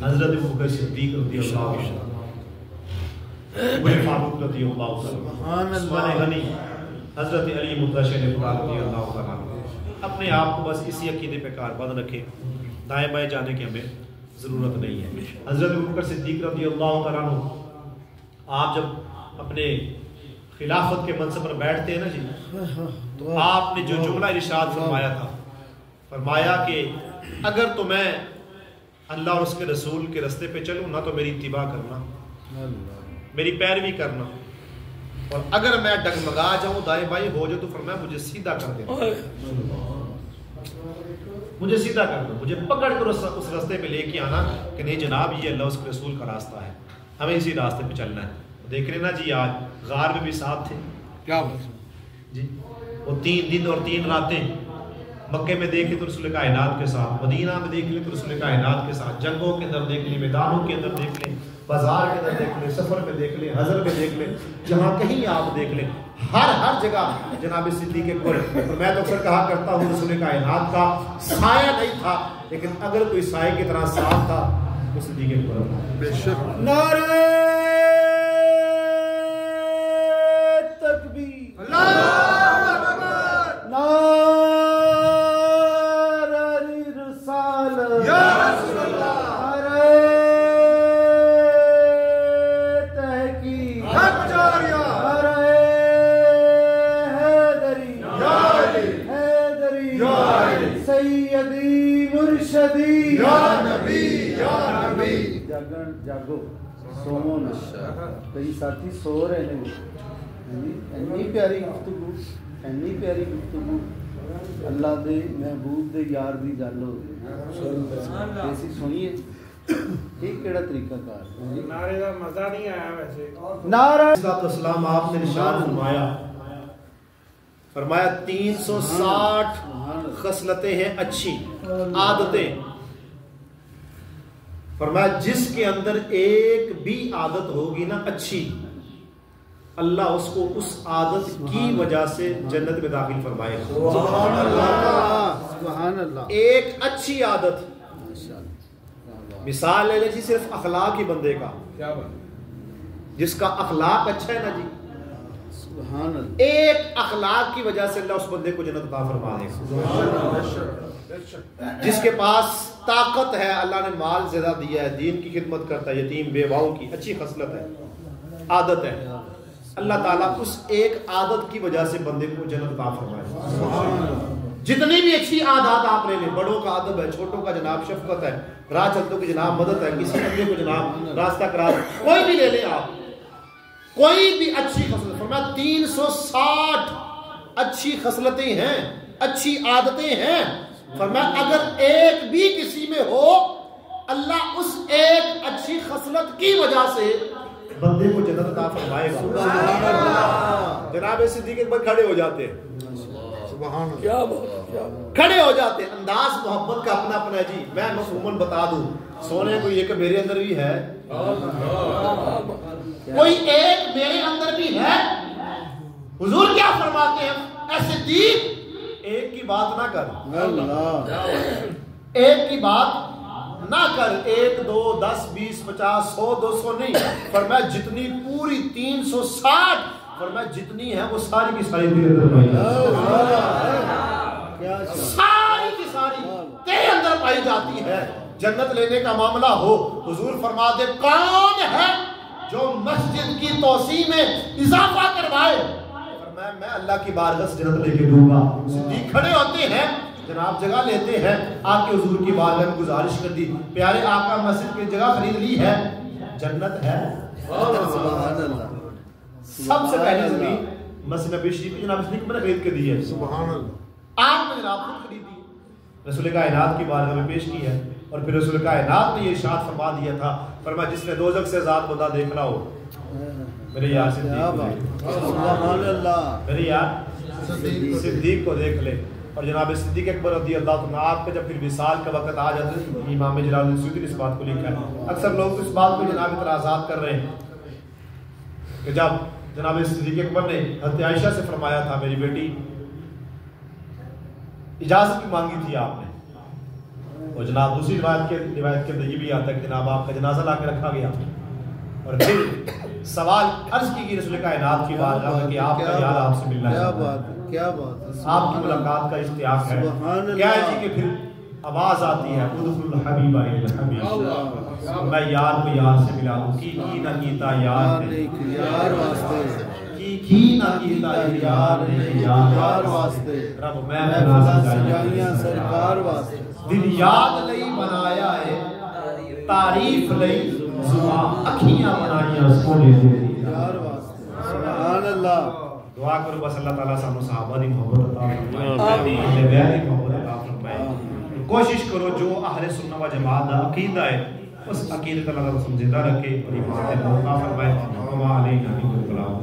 حضرت ابوبکر صدیق رضی اللہ عنہ، عمر فاروق رضی اللہ عنہ، عثمان غنی، حضرت علی متشر قرآن رضی اللہ عنہ. اپنے آپ کو بس اسی عقیدے پہ کاربند رکھے، دائیں بائیں جانے کی ہمیں ضرورت نہیں ہے. حضرت ابوبکر صدیق رضی اللہ عنہ آپ جب اپنے خلافت کے منصب پر بیٹھتے ہیں نا جی، تو آپ نے جو جملہ ارشاد فرمایا تھا، فرمایا کہ اگر تو میں اللہ اور اس کے رسول کے رستے پہ چلوں نہ تو میری اتباع کرنا، میری پیروی کرنا، اور اگر میں ڈگمگا جاؤں دائیں بائیں ہو جاؤں تو فرمایا مجھے سیدھا کر دینا، مجھے سیدھا کر دو، مجھے پکڑ کر اس راستے پہ لے کے آنا کہ نہیں جناب یہ اللہ اس کے رسول کا راستہ ہے، ہمیں اسی راستے پہ چلنا ہے. دیکھ رہے نا جی آج غار میں بھی ساتھ تھے کیا جی، وہ 3 دن اور 3 راتیں مکے میں دیکھ لیں تو رسول کائنات کے ساتھ، مدینہ میں دیکھ لیں تو رسول کائنات کے ساتھ، جنگوں کے اندر دیکھ لیں، میدانوں کے اندر دیکھ لیں، بازار کے اندر دیکھ لیں، سفر پہ دیکھ لیں، حضر پہ دیکھ لیں، جہاں کہیں آپ دیکھ لیں، ہر جگہ جناب صدیق اکبر. اور میں تو اکثر کہا کرتا ہوں رسول کائنات کا سایہ نہیں تھا، لیکن اگر کوئی سایہ کی طرح ساتھ تھا تو صدیق اکبر. بے شک. نعرہ تکبیر، اللہ اکبر، نعرہ رسالت، یا رسول اللہ، نعرہ تحقیق، حق جاریہ، نعرہ حیدری، یا علی، حیدری، یا علی، سیدی مرشدی، یا نبی، یا نبی. جاگو سومو نا. کئی ساتھی سو رہے ہیں. اینی پیاری گفتگو، اینی پیاری گفتگو، اللہ دے محبوب دے یار دی گل ہو ایسی سنیے. ایک کیڑا طریقہ کار نعرے کا مزہ نہیں آیا ویسے. نعرہ السلام آپ نے ارشاد فرمایا 360 خصلتیں ہیں اچھی عادتیں. فرمایا جس کے اندر ایک بھی عادت ہوگی نا اچھی، اللہ اس کو اس عادت کی وجہ سے جنت میں داخل فرمائے گا. سبحان اللہ، سبحان اللہ. ایک اچھی عادت مثال لے لیں جی صرف اخلاق ہی بندے کا، کیا بات، جس کا اخلاق اچھا ہے نا جی، سبحان اللہ، ایک اخلاق کی وجہ سے اللہ اس بندے کو جنت عطا فرما دے گا۔ جس کے پاس طاقت ہے، اللہ نے مال زیادہ دیا ہے، دین کی خدمت کرتا ہے، یتیم بیواؤں کی اچھی خصلت ہے، عادت ہے، اللہ تعالیٰ اس ایک عادت کی وجہ سے بندے کو جنت عطا فرمائے۔ جتنی بھی اچھی عادات آپ لے لیں، بڑوں کا ادب ہے، چھوٹوں کا جناب شفقت ہے، راہ چلتوں کی جناب مدد ہے، کسی بندے کو جناب راستہ کرا، کوئی بھی لے لیں آپ، کوئی بھی اچھی خصلت، فرمایا 360 اچھی خصلتیں ہیں، اچھی عادتیں ہیں، فرمایا اگر ایک بھی کسی میں ہو، اللہ اس ایک اچھی خصلت کی وجہ سے بندے کو جنت عطا فرمائے گا۔ جناب صدیق اکبر کھڑے ہو جاتے ہیں، کھڑے ہو جاتے ہیں، انداز محبت کا اپنا اپنا ہے جی۔ میں مفہوماً بتا دوں، سونے کو یہ کہ میرے اندر بھی ہے، کوئی ایک میرے اندر بھی ہے۔ حضور کیا فرماتے ہیں، اے صدیق ایک کی بات نہ کر، ایک کی بات نہ کر، 1 2 10 20 50 100 200 نہیں، فرمایا جتنی پوری 360، فرمایا جتنی ہے وہ ساری کی ساری تیرے اندر پائی جاتی ہے، ساری کی ساری تیرے اندر پائی جاتی ہے۔ جنت لینے کا معاملہ ہو، حضور فرما دے کون ہے جو مسجد کی توسیع میں اضافہ کروائے، فرمایا میں اللہ کی بارگاہ سے جنت لے کے دوں گا۔ صدیق کھڑے ہوتے ہیں، جناب جگہ لیتے ہیں، آپ کے حضور کی بارگاہ میں گزارش کر دی، پیارے آقا مسجد کی جگہ خرید لی ہے، جنت ہے، سبحان اللہ، سب سے پہلی زمین مسجد نبی شریف کی جناب صدیق میں نے خرید کے دی ہے، سبحان اللہ، آپ نے جناب خود خریدی، رسول کائنات کی بارگاہ میں پیش کی ہے، اور پھر رسول کائنات نے یہ ارشاد فرما دیا تھا، فرمایا جس نے دوزخ سے آزاد بندہ دیکھنا ہو میرے یار صدیق، سبحان اللہ، میرے یار صدیق کو دیکھ لے۔ اور جناب صدیق اکبر رضی اللہ عنہ، آپ کا جب پھر وصال کا وقت آ جاتا ہے، امام جلال الدین سیوطی نے اس بات کو لکھا ہے، اکثر لوگ اس بات کو جناب اعتراضات کر رہے ہیں کہ جب جناب صدیق اکبر نے حضرت عائشہ سے فرمایا تھا میری بیٹی، اجازت بھی مانگی تھی آپ نے، اور جناب دوسری روایت کے اندر یہ بھی آتا ہے کہ جناب آپ کا جنازہ لا کے رکھا گیا، اور پھر سوال عرض کی گئی رسول کائنات کی بارگاہ میں کہ آپ کا یار آپ سے ملنا کیا چاہتا ہے، بات ہے، کیا بات ہے، آپ کی ملاقات کا اشتیاق ہے، سبحان اللہ، کیا ہے جی کہ پھر آواز آتی ہے ادخل الحبیب الی الحبیب، میں یار کو یار سے ملا دوں، کی نہ کیتا یار نے، یار واسطے، کی نہ کیتا یار نے، یار واسطے، رب میں محفوظ سجائیاں سرکار واسطے، دل یاد لئی بنایا ہے، تعریف لئی زبان، اکھیاں بنائیاں سونے دے، یار واسطے، سبحان اللہ۔ دعا کرو بس اللہ تعالیٰ سانو صحابہ دی محبت عطا فرمائے، اہل بیت دی محبت عطا فرمائے۔ کوشش کرو جو اہل سنت و جماعت دا عقیدہ ہے اس عقیدت اللہ تعالیٰ سمجھدہ رکھے اور ایمان دے موقع فرمائے۔ وما علینا من البلاغ۔